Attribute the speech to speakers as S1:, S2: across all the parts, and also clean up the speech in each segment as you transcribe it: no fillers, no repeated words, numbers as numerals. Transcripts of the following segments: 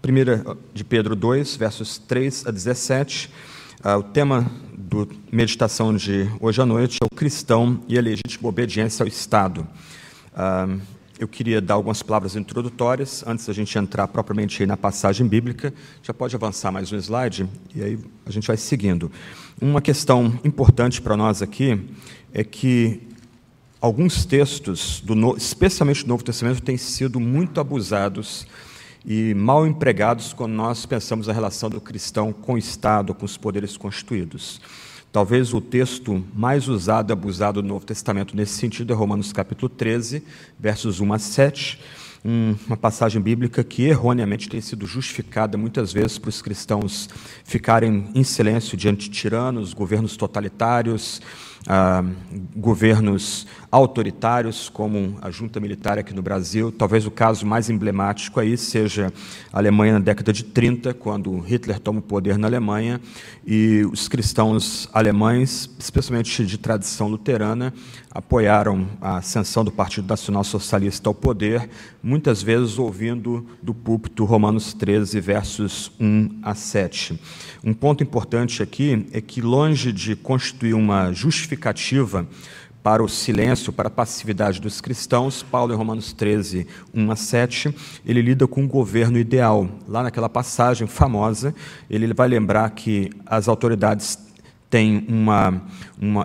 S1: 1 de Pedro 2, versos 3 a 17. O tema da meditação de hoje à noite é o cristão e a legítima obediência ao Estado. Eu queria dar algumas palavras introdutórias, antes da gente entrar propriamente na passagem bíblica. Já pode avançar mais um slide, e aí a gente vai seguindo. Uma questão importante para nós aqui é que alguns textos, especialmente do Novo Testamento, têm sido muito abusados e mal empregados quando nós pensamos na relação do cristão com o Estado, com os poderes constituídos. Talvez o texto mais usado e abusado do Novo Testamento nesse sentido é Romanos capítulo 13, versos 1 a 7, uma passagem bíblica que erroneamente tem sido justificada muitas vezes para os cristãos ficarem em silêncio diante de tiranos, governos totalitários, governos autoritários, como a junta militar aqui no Brasil. Talvez o caso mais emblemático aí seja a Alemanha na década de 30, quando Hitler toma o poder na Alemanha, e os cristãos alemães, especialmente de tradição luterana, apoiaram a ascensão do Partido Nacional Socialista ao poder, muitas vezes ouvindo do púlpito Romanos 13, versos 1 a 7. Um ponto importante aqui é que, longe de constituir uma justificativa para o silêncio, para a passividade dos cristãos, Paulo, em Romanos 13, 1 a 7, ele lida com um governo ideal. Lá naquela passagem famosa, ele vai lembrar que as autoridades têm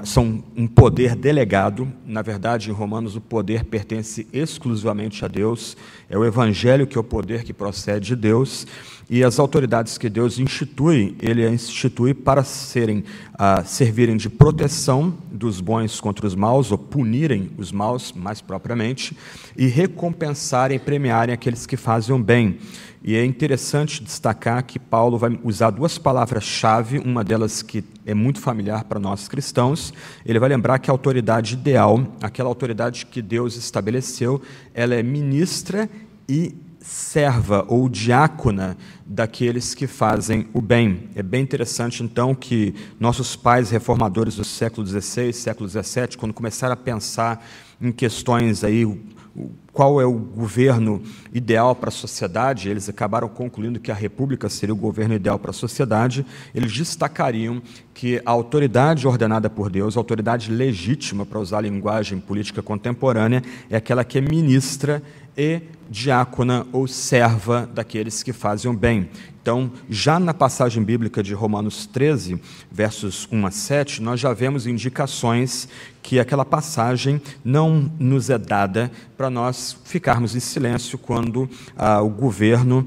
S1: são um poder delegado. Na verdade, em Romanos, o poder pertence exclusivamente a Deus. É o Evangelho que é o poder que procede de Deus. E as autoridades que Deus institui, Ele as institui para servirem de proteção dos bons contra os maus, ou punirem os maus, mais propriamente, e recompensarem e premiarem aqueles que fazem o bem. E é interessante destacar que Paulo vai usar duas palavras-chave, uma delas que é muito familiar para nós cristãos. Ele vai lembrar que a autoridade ideal, aquela autoridade que Deus estabeleceu, ela é ministra e serva ou diácona daqueles que fazem o bem. É bem interessante, então, que nossos pais reformadores do século XVI, século XVII, quando começaram a pensar em questões aí, qual é o governo ideal para a sociedade, eles acabaram concluindo que a república seria o governo ideal para a sociedade. Eles destacariam que a autoridade ordenada por Deus, a autoridade legítima, para usar a linguagem política contemporânea, é aquela que é ministra e diácona ou serva daqueles que fazem o bem. Então, já na passagem bíblica de Romanos 13, versos 1 a 7, nós já vemos indicações que aquela passagem não nos é dada para nós ficarmos em silêncio quando o governo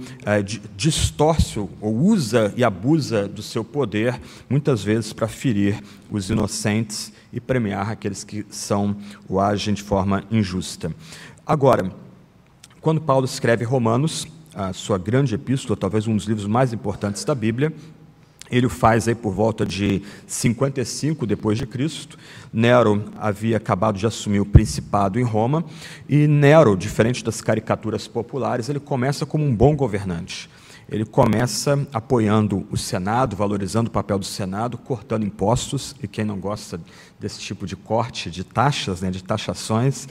S1: distorce ou usa e abusa do seu poder, muitas vezes para ferir os inocentes e premiar aqueles que são ou agem de forma injusta. Agora, quando Paulo escreve Romanos, a sua grande epístola, talvez um dos livros mais importantes da Bíblia, ele o faz aí por volta de 55 depois de Cristo. Nero havia acabado de assumir o principado em Roma, e Nero, diferente das caricaturas populares, ele começa como um bom governante. Ele começa apoiando o Senado, valorizando o papel do Senado, cortando impostos, e quem não gosta desse tipo de corte, de taxas, de taxações,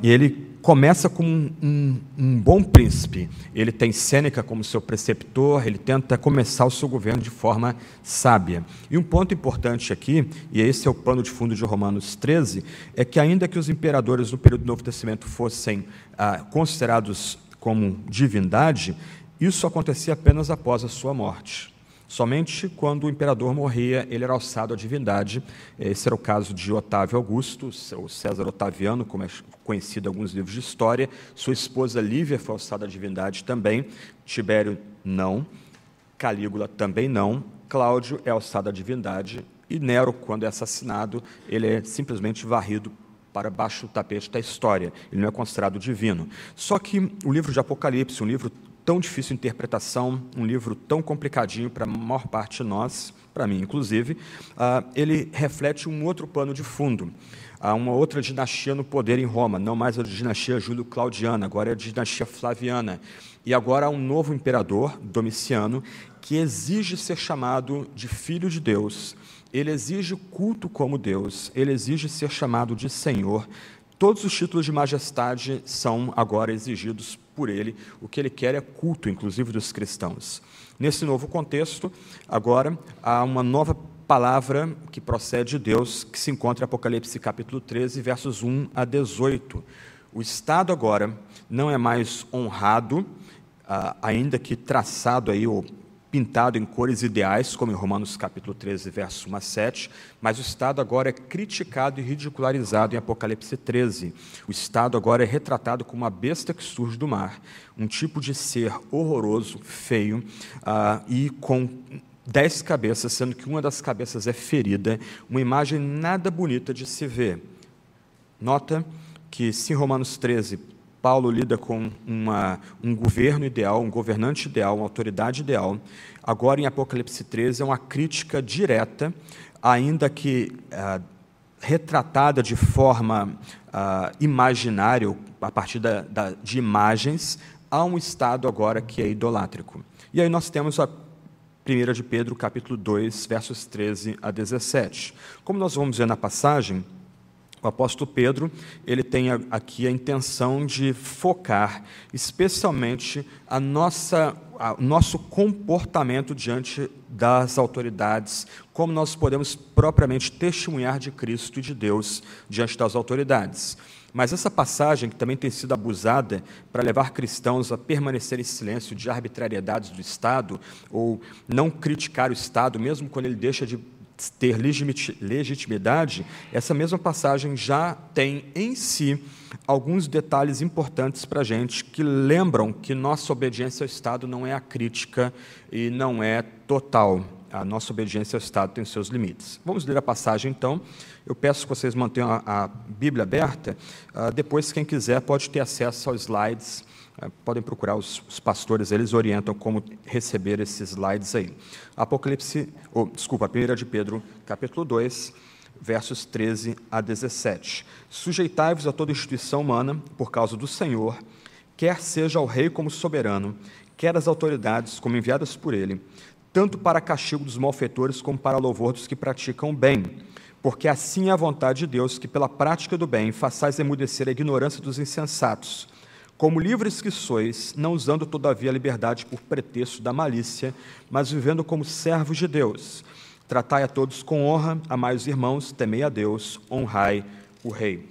S1: e ele começa como um bom príncipe. Ele tem Sêneca como seu preceptor, ele tenta começar o seu governo de forma sábia. E um ponto importante aqui, e esse é o pano de fundo de Romanos 13, é que ainda que os imperadores no período do Novo Testamento fossem considerados como divindade, isso acontecia apenas após a sua morte. Somente quando o imperador morria, ele era alçado à divindade. Esse era o caso de Otávio Augusto, ou César Otaviano, como é conhecido em alguns livros de história. Sua esposa Lívia foi alçada à divindade também. Tibério, não. Calígula, também não. Cláudio é alçado à divindade. E Nero, quando é assassinado, ele é simplesmente varrido para baixo do tapete da história. Ele não é considerado divino. Só que o livro de Apocalipse, um livro tão difícil de interpretação, um livro tão complicadinho para a maior parte de nós, para mim inclusive, ele reflete um outro pano de fundo, uma outra dinastia no poder em Roma, não mais a dinastia Júlio-Claudiana, agora é a dinastia Flaviana. E agora há um novo imperador, Domiciano, que exige ser chamado de filho de Deus, ele exige culto como Deus, ele exige ser chamado de Senhor. Todos os títulos de majestade são agora exigidos por ele. O que ele quer é culto, inclusive dos cristãos. Nesse novo contexto, agora, há uma nova palavra que procede de Deus, que se encontra em Apocalipse capítulo 13, versos 1 a 18. O Estado agora não é mais honrado, ainda que traçado aí, ou pintado em cores ideais, como em Romanos capítulo 13, verso 1 a 7, mas o Estado agora é criticado e ridicularizado em Apocalipse 13. O Estado agora é retratado como uma besta que surge do mar, um tipo de ser horroroso, feio, e com 10 cabeças, sendo que uma das cabeças é ferida, uma imagem nada bonita de se ver. Nota que, se em Romanos 13, Paulo lida com um governo ideal, um governante ideal, uma autoridade ideal, agora em Apocalipse 13 é uma crítica direta, ainda que retratada de forma imaginária, a partir de imagens, a um estado agora que é idolátrico. E aí nós temos a 1 de Pedro, capítulo 2, versos 13 a 17. Como nós vamos ver na passagem, o apóstolo Pedro, ele tem aqui a intenção de focar especialmente o nosso comportamento diante das autoridades, como nós podemos propriamente testemunhar de Cristo e de Deus diante das autoridades. Mas essa passagem, que também tem sido abusada para levar cristãos a permanecer em silêncio de arbitrariedades do Estado, ou não criticar o Estado, mesmo quando ele deixa de ter legitimidade, essa mesma passagem já tem em si alguns detalhes importantes para a gente, que lembram que nossa obediência ao Estado não é acrítica e não é total. A nossa obediência ao Estado tem seus limites. Vamos ler a passagem, então. Eu peço que vocês mantenham a Bíblia aberta. Depois, quem quiser, pode ter acesso aos slides. Podem procurar os pastores, eles orientam como receber esses slides aí. 1 de Pedro, capítulo 2, versos 13 a 17. Sujeitai-vos a toda instituição humana, por causa do Senhor, quer seja o rei como soberano, quer as autoridades como enviadas por ele, tanto para castigo dos malfeitores como para louvor dos que praticam o bem. Porque assim é a vontade de Deus, que pela prática do bem façais emudecer a ignorância dos insensatos, como livres que sois, não usando todavia a liberdade por pretexto da malícia, mas vivendo como servos de Deus. Tratai a todos com honra, amai os irmãos, temei a Deus, honrai o rei.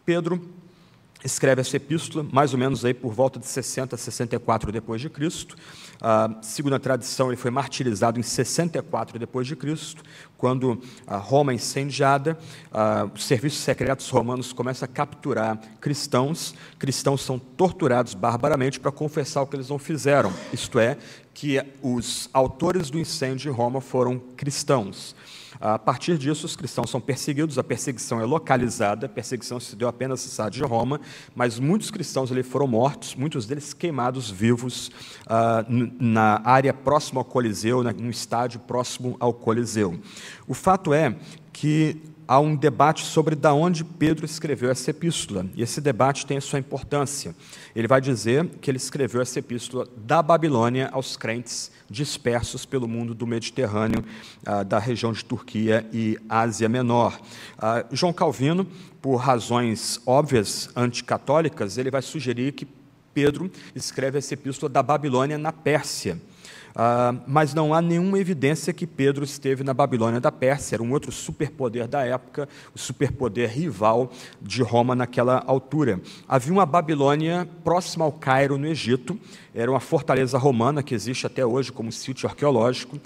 S1: Pedro escreve essa epístola, mais ou menos aí por volta de 60 a 64 depois de Cristo. Segundo a tradição, ele foi martirizado em 64 depois de Cristo, quando Roma é incendiada, os serviços secretos romanos começam a capturar cristãos. Cristãos são torturados barbaramente para confessar o que eles não fizeram, isto é, que os autores do incêndio em Roma foram cristãos. A partir disso, os cristãos são perseguidos, a perseguição é localizada, a perseguição se deu apenas na cidade de Roma, mas muitos cristãos ali foram mortos, muitos deles queimados vivos na área próxima ao Coliseu, num estádio próximo ao Coliseu. O fato é que há um debate sobre de onde Pedro escreveu essa epístola, e esse debate tem a sua importância. Ele vai dizer que ele escreveu essa epístola da Babilônia aos crentes dispersos pelo mundo do Mediterrâneo, da região de Turquia e Ásia Menor. João Calvino, por razões óbvias anticatólicas, ele vai sugerir que Pedro escreve essa epístola da Babilônia na Pérsia. Mas não há nenhuma evidência que Pedro esteve na Babilônia da Pérsia, era um outro superpoder da época, o superpoder rival de Roma naquela altura. Havia uma Babilônia próxima ao Cairo, no Egito, era uma fortaleza romana que existe até hoje como sítio arqueológico.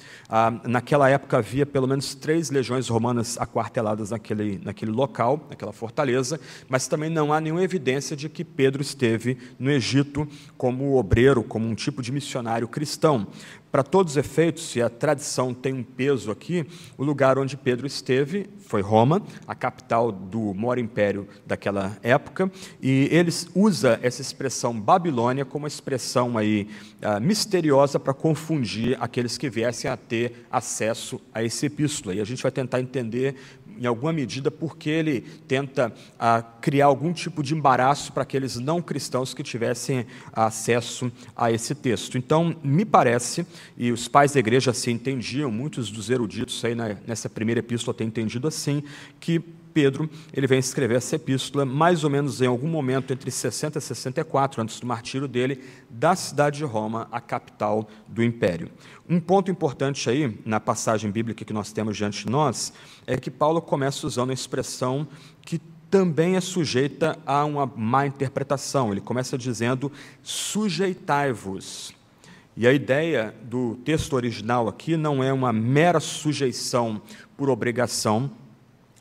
S1: Naquela época havia pelo menos 3 legiões romanas aquarteladas naquele local, naquela fortaleza, mas também não há nenhuma evidência de que Pedro esteve no Egito como obreiro, como um tipo de missionário cristão. Para todos os efeitos, se a tradição tem um peso aqui, o lugar onde Pedro esteve foi Roma, a capital do maior império daquela época, e ele usa essa expressão Babilônia como uma expressão aí, misteriosa para confundir aqueles que viessem a ter acesso a essa epístola. E a gente vai tentar entender, em alguma medida, porque ele tenta criar algum tipo de embaraço para aqueles não cristãos que tivessem acesso a esse texto. Então, me parece, e os pais da igreja assim entendiam, muitos dos eruditos aí nessa primeira epístola têm entendido assim, que Pedro, ele vem escrever essa epístola mais ou menos em algum momento entre 60 e 64, antes do martírio dele, da cidade de Roma, a capital do Império. Um ponto importante aí, na passagem bíblica que nós temos diante de nós, é que Paulo começa usando a expressão que também é sujeita a uma má interpretação. Ele começa dizendo, sujeitai-vos. E a ideia do texto original aqui não é uma mera sujeição por obrigação,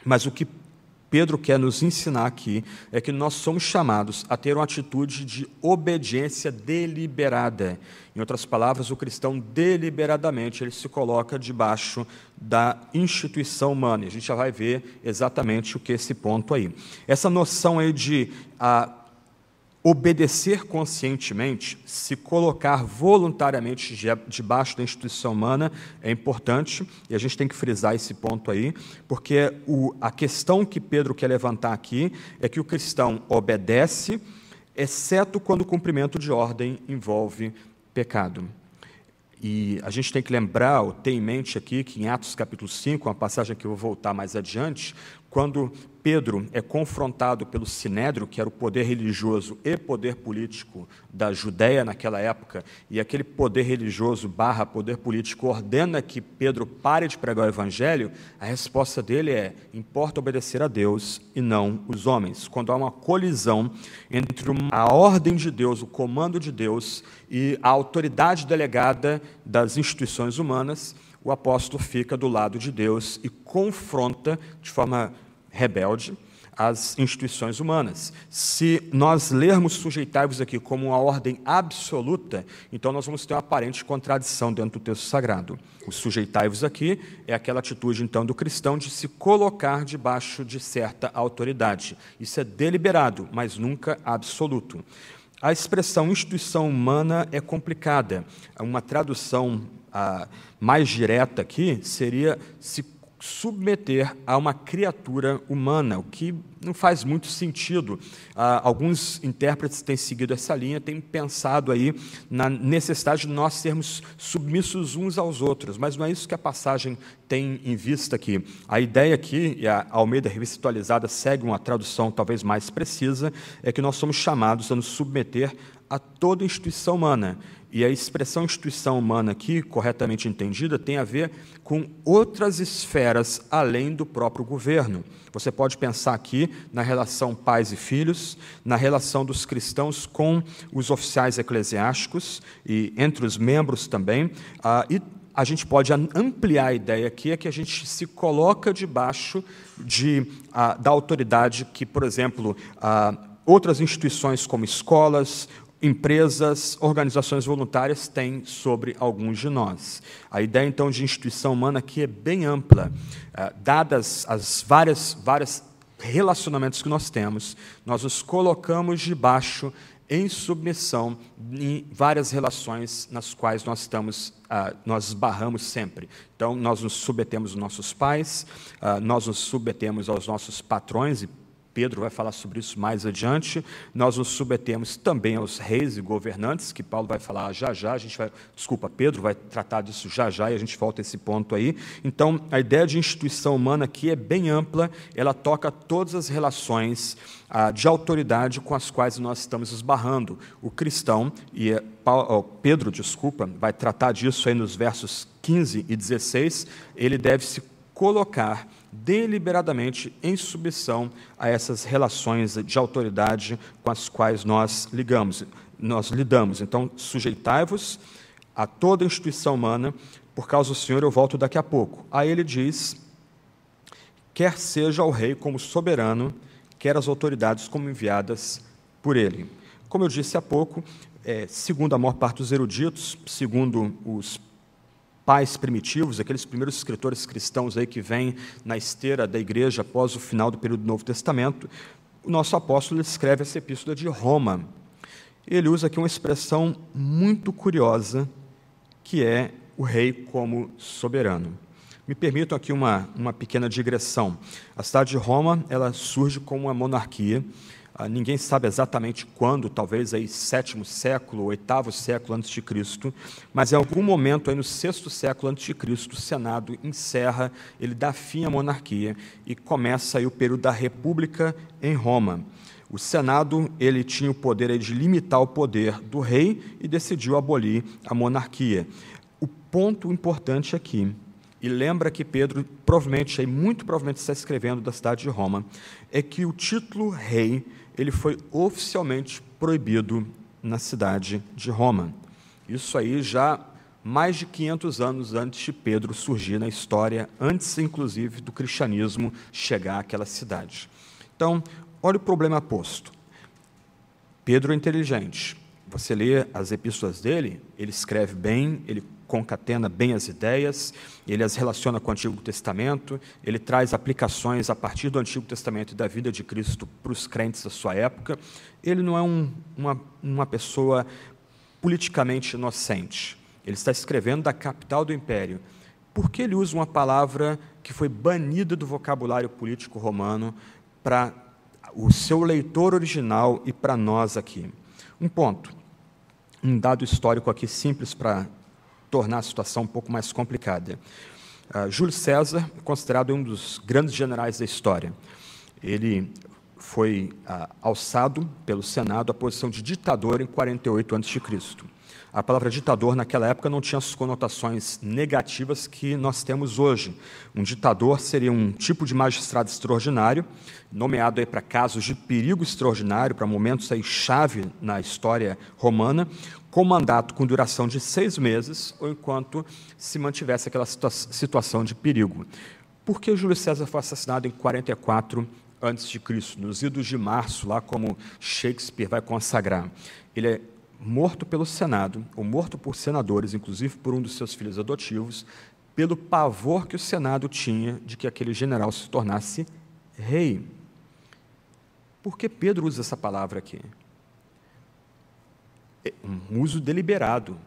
S1: mas o que Pedro quer nos ensinar aqui é que nós somos chamados a ter uma atitude de obediência deliberada. Em outras palavras, o cristão deliberadamente ele se coloca debaixo da instituição humana. E a gente já vai ver exatamente o que é esse ponto aí. Essa noção aí de obedecer conscientemente, se colocar voluntariamente debaixo da instituição humana é importante, e a gente tem que frisar esse ponto aí, porque a questão que Pedro quer levantar aqui é que o cristão obedece, exceto quando o cumprimento de ordem envolve pecado. E a gente tem que lembrar, ou ter em mente aqui, que em Atos capítulo 5, uma passagem que eu vou voltar mais adiante, quando Pedro é confrontado pelo Sinédrio, que era o poder religioso e poder político da Judéia naquela época, e aquele poder religioso / poder político ordena que Pedro pare de pregar o evangelho, a resposta dele é, importa obedecer a Deus e não os homens. Quando há uma colisão entre a ordem de Deus, o comando de Deus e a autoridade delegada das instituições humanas, o apóstolo fica do lado de Deus e confronta de forma rebelde as instituições humanas. Se nós lermos sujeitai-vos aqui como uma ordem absoluta, então nós vamos ter uma aparente contradição dentro do texto sagrado. O sujeitai-vos aqui é aquela atitude, então, do cristão de se colocar debaixo de certa autoridade. Isso é deliberado, mas nunca absoluto. A expressão instituição humana é complicada. Uma tradução mais direta aqui seria se submeter a uma criatura humana, o que não faz muito sentido. Alguns intérpretes têm seguido essa linha, têm pensado aí na necessidade de nós sermos submissos uns aos outros, mas não é isso que a passagem tem em vista aqui. A ideia aqui, e a Almeida Revista Atualizada segue uma tradução talvez mais precisa, é que nós somos chamados a nos submeter a toda instituição humana. E a expressão instituição humana aqui, corretamente entendida, tem a ver com outras esferas além do próprio governo. Você pode pensar aqui na relação pais e filhos, na relação dos cristãos com os oficiais eclesiásticos e entre os membros também, e a gente pode ampliar a ideia aqui, é que a gente se coloca debaixo da autoridade que, por exemplo, outras instituições como escolas, empresas, organizações voluntárias têm sobre alguns de nós. A ideia, então, de instituição humana aqui é bem ampla. Dadas as várias relacionamentos que nós temos, nós nos colocamos debaixo, em submissão, em várias relações nas quais nós esbarramos sempre. Então, nós nos submetemos aos nossos pais, nós nos submetemos aos nossos patrões, e Pedro vai falar sobre isso mais adiante. Nós nos submetemos também aos reis e governantes, que Paulo vai falar já, Pedro vai tratar disso já, e a gente volta a esse ponto aí. Então, a ideia de instituição humana aqui é bem ampla, ela toca todas as relações de autoridade com as quais nós estamos esbarrando. O cristão, Pedro, vai tratar disso aí nos versos 15 e 16, ele deve se colocar deliberadamente em submissão a essas relações de autoridade com as quais nós lidamos. Então, sujeitai-vos a toda instituição humana, por causa do Senhor eu volto daqui a pouco. Aí ele diz, quer seja o rei como soberano, quer as autoridades como enviadas por ele. Como eu disse há pouco, segundo a maior parte dos eruditos, segundo os pais primitivos, aqueles primeiros escritores cristãos aí que vêm na esteira da igreja após o final do período do Novo Testamento, o nosso apóstolo escreve essa epístola de Roma. Ele usa aqui uma expressão muito curiosa, que é o rei como soberano. Me permitam aqui uma pequena digressão. A cidade de Roma, ela surge como uma monarquia. Ninguém sabe exatamente quando, talvez aí 7º século, 8º século antes de Cristo, mas em algum momento aí no 6º século antes de Cristo, o Senado encerra, ele dá fim à monarquia e começa aí o período da República em Roma. O Senado ele tinha o poder aí de limitar o poder do rei e decidiu abolir a monarquia. O ponto importante aqui, e lembra que Pedro muito provavelmente está escrevendo da cidade de Roma, é que o título rei ele foi oficialmente proibido na cidade de Roma. Isso aí já mais de 500 anos antes de Pedro surgir na história, antes inclusive do cristianismo chegar àquela cidade. Então, olha o problema posto. Pedro é inteligente. Você lê as epístolas dele, ele escreve bem, ele concatena bem as ideias, ele as relaciona com o Antigo Testamento, ele traz aplicações a partir do Antigo Testamento e da vida de Cristo para os crentes da sua época. Ele não é uma pessoa politicamente inocente. Ele está escrevendo da capital do império. Por que ele usa uma palavra que foi banida do vocabulário político romano para o seu leitor original e para nós aqui? Um ponto, um dado histórico aqui simples para tornar a situação um pouco mais complicada. Júlio César, considerado um dos grandes generais da história, ele foi alçado pelo Senado à posição de ditador em 48 a.C. A palavra ditador naquela época não tinha as conotações negativas que nós temos hoje. Um ditador seria um tipo de magistrado extraordinário, nomeado aí para casos de perigo extraordinário, para momentos aí chave na história romana, com mandato com duração de 6 meses, ou enquanto se mantivesse aquela situação de perigo. Por que Júlio César foi assassinado em 44 a.C., nos idos de março, lá como Shakespeare vai consagrar? Ele é morto pelo Senado, ou morto por senadores, inclusive por um dos seus filhos adotivos, pelo pavor que o Senado tinha de que aquele general se tornasse rei. Por que Pedro usa essa palavra aqui? É um uso deliberado,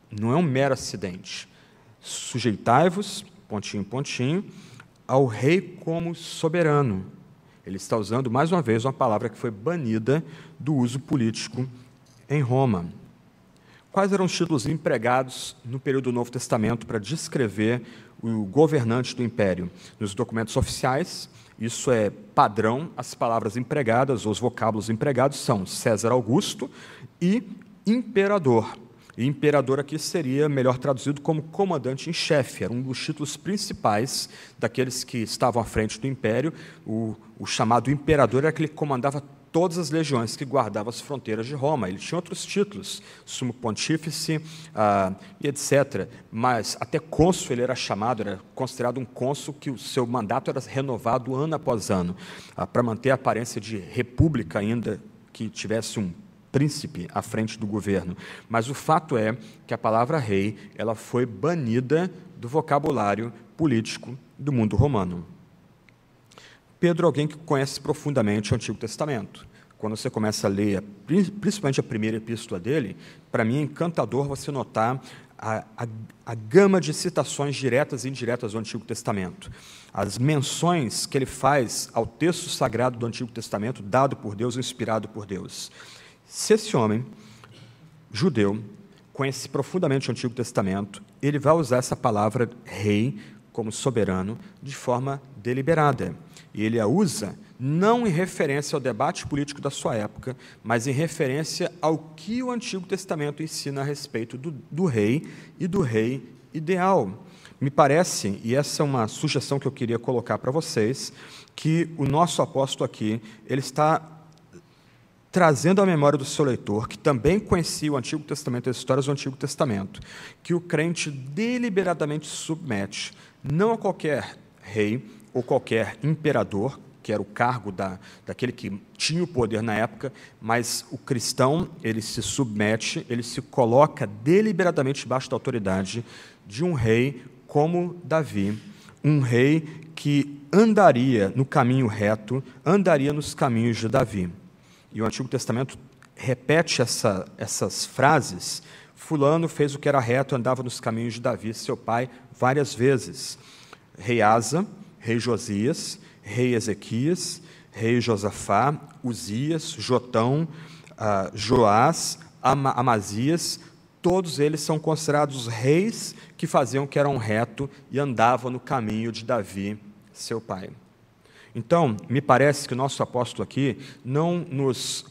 S1: não é um mero acidente. Sujeitai-vos, pontinho, pontinho, ao rei como soberano. Ele está usando, mais uma vez, uma palavra que foi banida do uso político em Roma. Quais eram os títulos empregados no período do Novo Testamento para descrever o governante do império? Nos documentos oficiais, isso é padrão, as palavras empregadas, ou os vocábulos empregados são César Augusto e imperador. E imperador aqui seria melhor traduzido como comandante em chefe, era um dos títulos principais daqueles que estavam à frente do império. O chamado imperador era aquele que comandava todas as legiões que guardavam as fronteiras de Roma. Ele tinha outros títulos, sumo pontífice e etc. Mas até cônsul ele era chamado, era considerado um cônsul que o seu mandato era renovado ano após ano, para manter a aparência de república ainda que tivesse um príncipe à frente do governo. Mas o fato é que a palavra rei ela foi banida do vocabulário político do mundo romano. Pedro é alguém que conhece profundamente o Antigo Testamento. Quando você começa a ler, principalmente a primeira epístola dele, para mim é encantador você notar a gama de citações diretas e indiretas do Antigo Testamento. As menções que ele faz ao texto sagrado do Antigo Testamento, dado por Deus, inspirado por Deus. Se esse homem, judeu, conhece profundamente o Antigo Testamento, ele vai usar essa palavra rei como soberano de forma deliberada. E ele a usa não em referência ao debate político da sua época, mas em referência ao que o Antigo Testamento ensina a respeito do rei e do rei ideal. Me parece, e essa é uma sugestão que eu queria colocar para vocês, que o nosso apóstolo aqui, ele está trazendo à memória do seu leitor, que também conhecia o Antigo Testamento, as histórias do Antigo Testamento, que o crente deliberadamente submete, não a qualquer rei ou qualquer imperador, que era o cargo daquele que tinha o poder na época, mas o cristão, ele se submete, ele se coloca deliberadamente debaixo da autoridade de um rei como Davi, um rei que andaria no caminho reto, andaria nos caminhos de Davi. E o Antigo Testamento repete essas frases. Fulano fez o que era reto, andava nos caminhos de Davi, seu pai, várias vezes. Rei Asa, rei Josias, rei Ezequias, rei Josafá, Uzias, Jotão, Joás, Amazias, todos eles são considerados reis que faziam o que era reto e andavam no caminho de Davi, seu pai. Então, me parece que o nosso apóstolo aqui não nos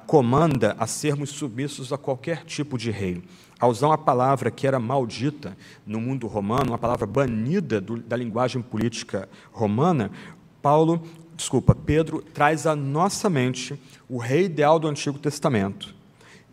S1: comanda a sermos submissos a qualquer tipo de rei. Ao usar uma palavra que era maldita no mundo romano, uma palavra banida da linguagem política romana, Pedro traz à nossa mente o rei ideal do Antigo Testamento.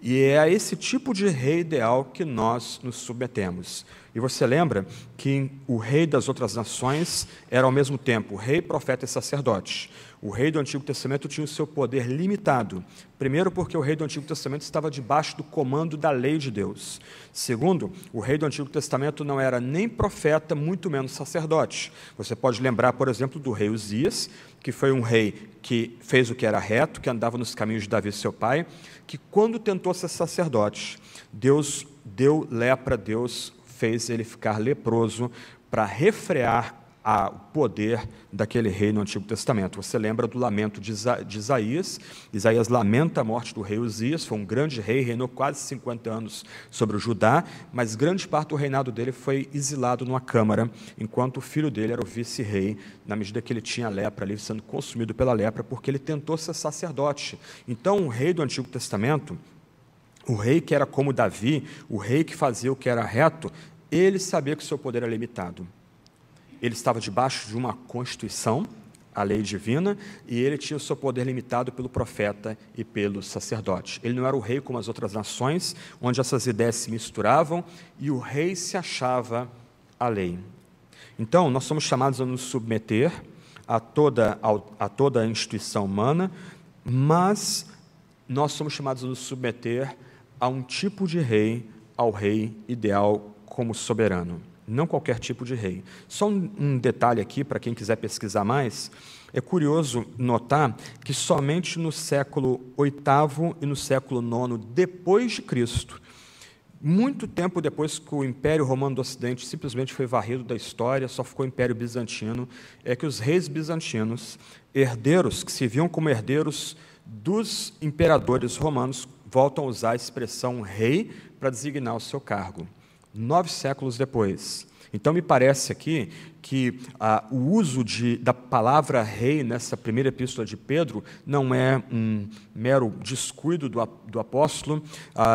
S1: E é a esse tipo de rei ideal que nós nos submetemos. E você lembra que o rei das outras nações era ao mesmo tempo rei, profeta e sacerdote. O rei do Antigo Testamento tinha o seu poder limitado. Primeiro, porque o rei do Antigo Testamento estava debaixo do comando da lei de Deus. Segundo, o rei do Antigo Testamento não era nem profeta, muito menos sacerdote. Você pode lembrar, por exemplo, do rei Uzias, que foi um rei que fez o que era reto, que andava nos caminhos de Davi, seu pai, que quando tentou ser sacerdote, Deus deu lepra, Deus fez ele ficar leproso para refrear o poder daquele rei no Antigo Testamento. Você lembra do lamento de Isaías? Isaías lamenta a morte do rei Uzias, foi um grande rei, reinou quase 50 anos sobre o Judá, mas grande parte do reinado dele foi exilado numa câmara, enquanto o filho dele era o vice-rei, na medida que ele tinha lepra ali, sendo consumido pela lepra, porque ele tentou ser sacerdote. Então, o rei do Antigo Testamento, o rei que era como Davi, o rei que fazia o que era reto, ele sabia que o seu poder era limitado. Ele estava debaixo de uma constituição, a lei divina, e ele tinha o seu poder limitado pelo profeta e pelo sacerdote. Ele não era o rei como as outras nações, onde essas ideias se misturavam, e o rei se achava a lei. Então, nós somos chamados a nos submeter a toda a instituição humana, mas nós somos chamados a nos submeter a um tipo de rei, ao rei ideal como soberano. Não qualquer tipo de rei. Só um detalhe aqui, para quem quiser pesquisar mais, é curioso notar que somente no século VIII e no século IX depois de Cristo, muito tempo depois que o Império Romano do Ocidente simplesmente foi varrido da história, só ficou o Império Bizantino, é que os reis bizantinos, herdeiros, que se viam como herdeiros dos imperadores romanos, voltam a usar a expressão rei para designar o seu cargo. 9 séculos depois. Então, me parece aqui que o uso da palavra rei nessa primeira epístola de Pedro não é um mero descuido do apóstolo,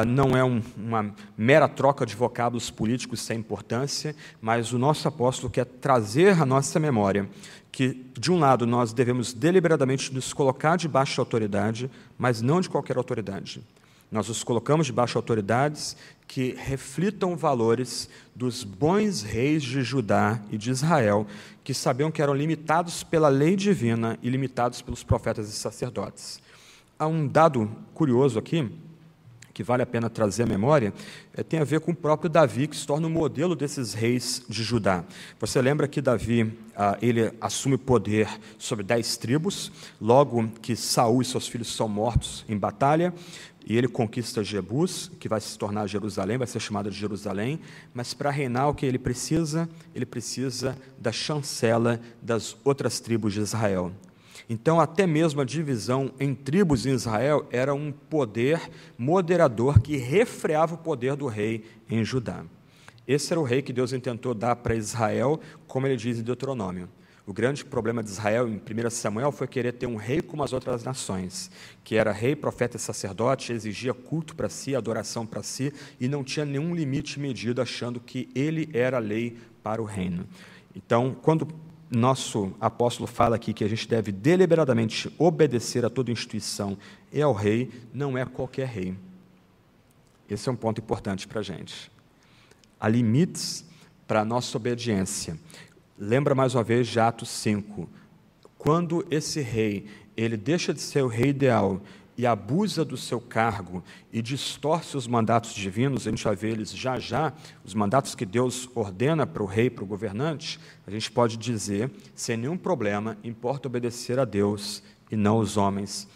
S1: não é uma mera troca de vocábulos políticos sem importância, mas o nosso apóstolo quer trazer à nossa memória que, de um lado, nós devemos deliberadamente nos colocar debaixo de autoridade, mas não de qualquer autoridade. Nós nos colocamos debaixo de autoridades que reflitam valores dos bons reis de Judá e de Israel, que sabiam que eram limitados pela lei divina e limitados pelos profetas e sacerdotes. Há um dado curioso aqui, que vale a pena trazer à memória, tem a ver com o próprio Davi, que se torna o modelo desses reis de Judá. Você lembra que Davi ele assume o poder sobre 10 tribos, logo que Saul e seus filhos são mortos em batalha, e ele conquista Jebus, que vai se tornar Jerusalém, vai ser chamada de Jerusalém, mas para reinar o que ele precisa da chancela das outras tribos de Israel. Então, até mesmo a divisão em tribos em Israel era um poder moderador que refreava o poder do rei em Judá. Esse era o rei que Deus intentou dar para Israel, como ele diz em Deuteronômio. O grande problema de Israel, em 1 Samuel, foi querer ter um rei como as outras nações, que era rei, profeta e sacerdote, exigia culto para si, adoração para si, e não tinha nenhum limite medido, achando que ele era a lei para o reino. Então, quando nosso apóstolo fala aqui que a gente deve deliberadamente obedecer a toda instituição e ao rei, não é qualquer rei. Esse é um ponto importante para a gente. Há limites para a nossa obediência. Lembra mais uma vez de Atos 5, quando esse rei, ele deixa de ser o rei ideal e abusa do seu cargo e distorce os mandatos divinos, a gente vai ver eles já, os mandatos que Deus ordena para o rei, para o governante, a gente pode dizer, sem nenhum problema, importa obedecer a Deus e não aos homens,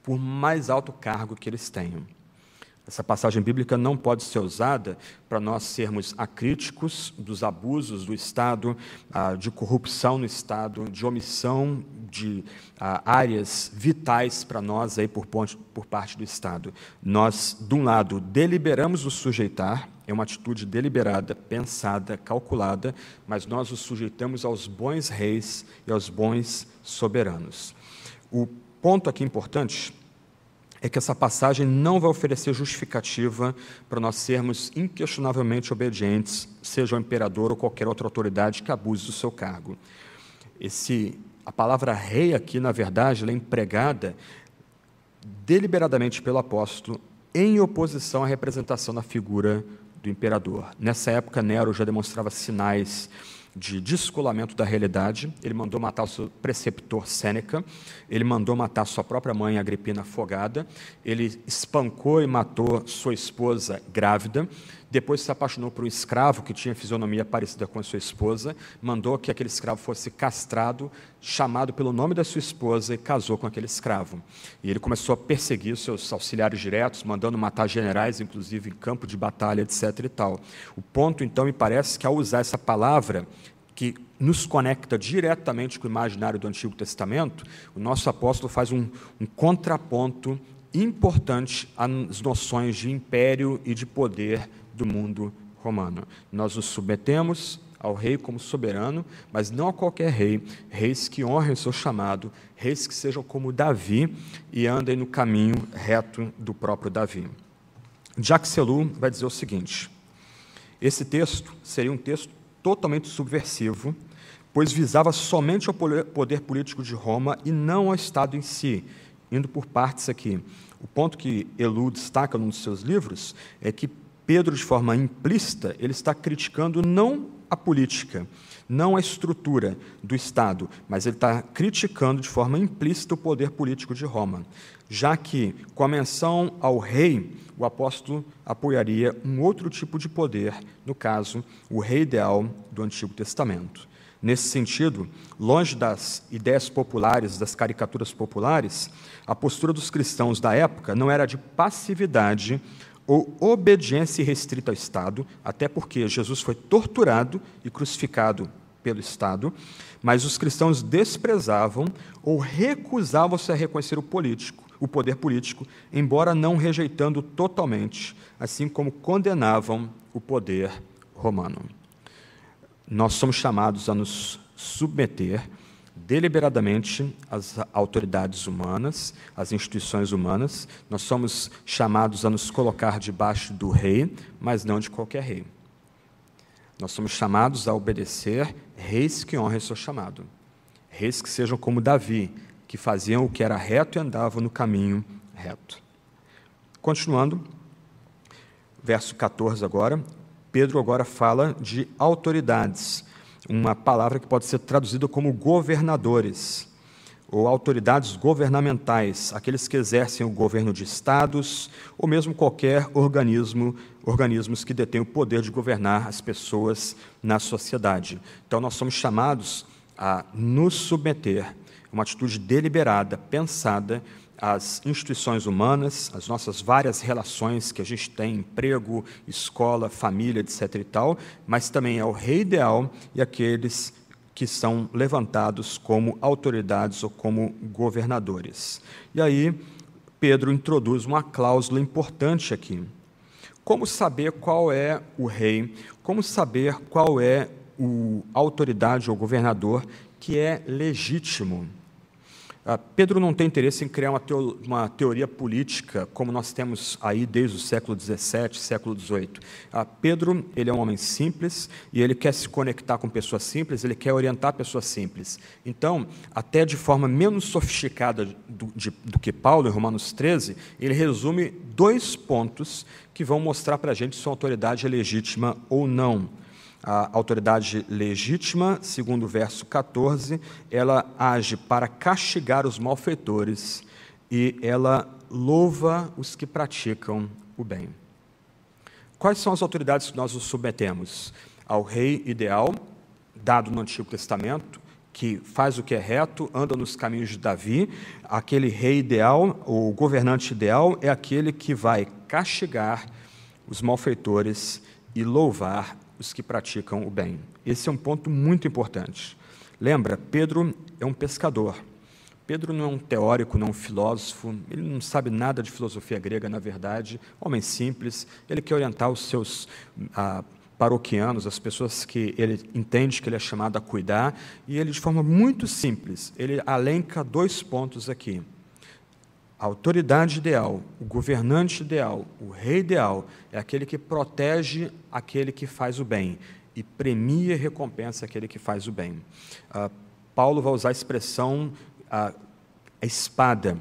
S1: por mais alto cargo que eles tenham. Essa passagem bíblica não pode ser usada para nós sermos acríticos dos abusos do Estado, de corrupção no Estado, de omissão de áreas vitais para nós aí por parte do Estado. Nós, de um lado, deliberamos nos sujeitar, é uma atitude deliberada, pensada, calculada, mas nós os sujeitamos aos bons reis e aos bons soberanos. O ponto aqui importante é que essa passagem não vai oferecer justificativa para nós sermos inquestionavelmente obedientes, seja o imperador ou qualquer outra autoridade que abuse do seu cargo. A palavra rei aqui, na verdade, ela é empregada deliberadamente pelo apóstolo em oposição à representação da figura do imperador. Nessa época, Nero já demonstrava sinais de descolamento da realidade. Ele mandou matar o seu preceptor Sêneca, ele mandou matar sua própria mãe, Agripina, afogada, ele espancou e matou sua esposa grávida, depois se apaixonou por um escravo que tinha fisionomia parecida com a sua esposa, mandou que aquele escravo fosse castrado, chamado pelo nome da sua esposa e casou com aquele escravo. E ele começou a perseguir os seus auxiliares diretos, mandando matar generais, inclusive em campo de batalha, etc. e tal. O ponto, então, me parece que ao usar essa palavra, que nos conecta diretamente com o imaginário do Antigo Testamento, o nosso apóstolo faz um contraponto importante às noções de império e de poder do mundo romano. Nós nos submetemos ao rei como soberano, mas não a qualquer rei, reis que honrem o seu chamado, reis que sejam como Davi e andem no caminho reto do próprio Davi. Jacques Ellul vai dizer o seguinte: esse texto seria um texto totalmente subversivo, pois visava somente ao poder político de Roma e não ao Estado em si, indo por partes aqui. O ponto que Ellul destaca num dos seus livros é que Pedro, de forma implícita, ele está criticando não a política, não a estrutura do Estado, mas ele está criticando de forma implícita o poder político de Roma, já que, com a menção ao rei, o apóstolo apoiaria um outro tipo de poder, no caso, o rei ideal do Antigo Testamento. Nesse sentido, longe das ideias populares, das caricaturas populares, a postura dos cristãos da época não era de passividade ou obediência restrita ao Estado, até porque Jesus foi torturado e crucificado pelo Estado, mas os cristãos desprezavam ou recusavam-se a reconhecer o poder político, embora não rejeitando totalmente, assim como condenavam o poder romano. Nós somos chamados a nos submeter deliberadamente às autoridades humanas, às instituições humanas. Nós somos chamados a nos colocar debaixo do rei, mas não de qualquer rei. Nós somos chamados a obedecer reis que honrem seu chamado, reis que sejam como Davi, que faziam o que era reto e andavam no caminho reto. Continuando, verso 14 agora, Pedro agora fala de autoridades, uma palavra que pode ser traduzida como governadores, ou autoridades governamentais, aqueles que exercem o governo de estados, ou mesmo qualquer organismos que detêm o poder de governar as pessoas na sociedade. Então, nós somos chamados a nos submeter, uma atitude deliberada, pensada, às instituições humanas, as nossas várias relações que a gente tem, emprego, escola, família, etc. e tal, mas também ao rei ideal e aqueles que são levantados como autoridades ou como governadores. E aí, Pedro introduz uma cláusula importante aqui. Como saber qual é o rei? Como saber qual é a autoridade ou governador que é legítimo? Pedro não tem interesse em criar uma teoria política, como nós temos aí desde o século XVII, século XVIII. Pedro, ele é um homem simples, e ele quer se conectar com pessoas simples, ele quer orientar pessoas simples. Então, até de forma menos sofisticada do que Paulo, em Romanos 13, ele resume 2 pontos que vão mostrar para a gente se a autoridade é legítima ou não. A autoridade legítima, segundo o verso 14, ela age para castigar os malfeitores e ela louva os que praticam o bem. Quais são as autoridades que nós nos submetemos? Ao rei ideal, dado no Antigo Testamento, que faz o que é reto, anda nos caminhos de Davi. Aquele rei ideal, o governante ideal, é aquele que vai castigar os malfeitores e louvar os que praticam o bem. Esse é um ponto muito importante. Lembra, Pedro é um pescador. Pedro não é um teórico, não é um filósofo, ele não sabe nada de filosofia grega, na verdade, homem simples, ele quer orientar os seus paroquianos, as pessoas que ele entende que ele é chamado a cuidar, e ele, de forma muito simples, ele alenca 2 pontos aqui. A autoridade ideal, o governante ideal, o rei ideal, é aquele que protege aquele que faz o bem e premia e recompensa aquele que faz o bem. Paulo vai usar a expressão a espada.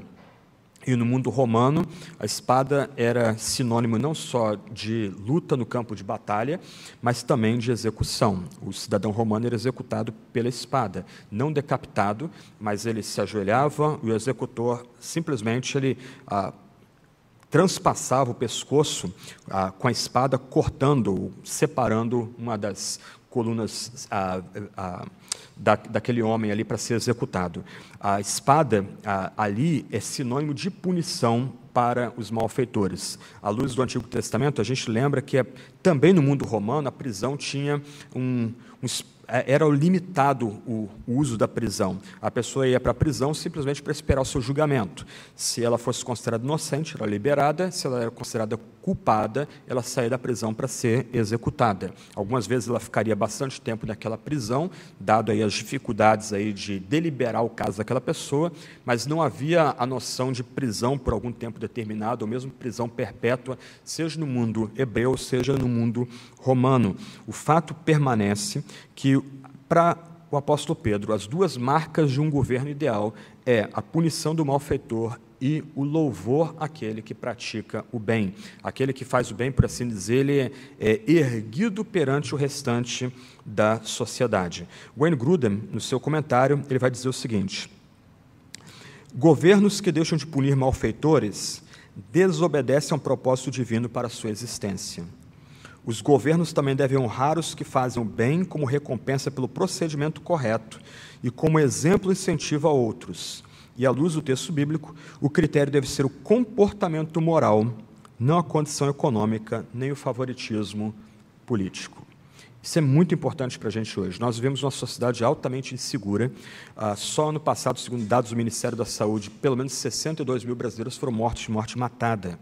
S1: E no mundo romano, a espada era sinônimo não só de luta no campo de batalha, mas também de execução. O cidadão romano era executado pela espada, não decapitado, mas ele se ajoelhava e o executor simplesmente transpassava o pescoço com a espada, cortando, separando uma das colunas daquele homem ali para ser executado. A espada ali é sinônimo de punição para os malfeitores. À luz do Antigo Testamento, a gente lembra que também no mundo romano a prisão tinha era limitado o uso da prisão. A pessoa ia para a prisão simplesmente para esperar o seu julgamento. Se ela fosse considerada inocente, era liberada. Se ela era considerada culpada, ela saía da prisão para ser executada. Algumas vezes ela ficaria bastante tempo naquela prisão, dado aí as dificuldades aí de deliberar o caso daquela pessoa, mas não havia a noção de prisão por algum tempo determinado, ou mesmo prisão perpétua, seja no mundo hebreu, seja no mundo romano. O fato permanece que, para o apóstolo Pedro, as 2 marcas de um governo ideal é a punição do malfeitor e o louvor àquele que pratica o bem. Aquele que faz o bem, por assim dizer, ele é erguido perante o restante da sociedade. Wayne Grudem, no seu comentário, ele vai dizer o seguinte: governos que deixam de punir malfeitores desobedecem ao propósito divino para a sua existência. Os governos também devem honrar os que fazem o bem como recompensa pelo procedimento correto e como exemplo e incentivo a outros. E, à luz do texto bíblico, o critério deve ser o comportamento moral, não a condição econômica, nem o favoritismo político. Isso é muito importante para a gente hoje. Nós vivemos uma sociedade altamente insegura. Só ano passado, segundo dados do Ministério da Saúde, pelo menos 62 mil brasileiros foram mortos de morte matada.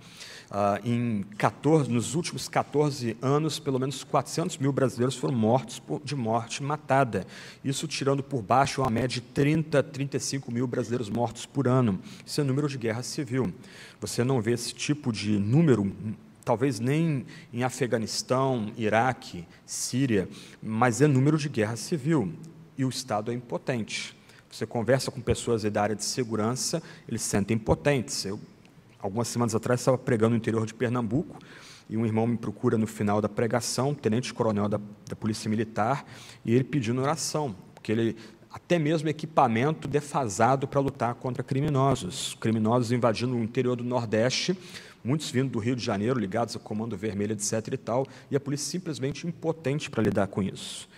S1: Nos últimos 14 anos, pelo menos 400 mil brasileiros foram mortos de morte matada. Isso tirando por baixo uma média de 30, 35 mil brasileiros mortos por ano. Isso é número de guerra civil. Você não vê esse tipo de número, talvez nem em Afeganistão, Iraque, Síria, mas é número de guerra civil. E o Estado é impotente. Você conversa com pessoas da área de segurança, eles se sentem impotentes. Algumas semanas atrás, estava pregando no interior de Pernambuco, e um irmão me procura no final da pregação, tenente-coronel da Polícia Militar, e ele pedindo oração, porque ele até mesmo equipamento defasado para lutar contra criminosos invadindo o interior do Nordeste, muitos vindo do Rio de Janeiro, ligados ao Comando Vermelho, etc. e tal, e a polícia simplesmente impotente para lidar com isso.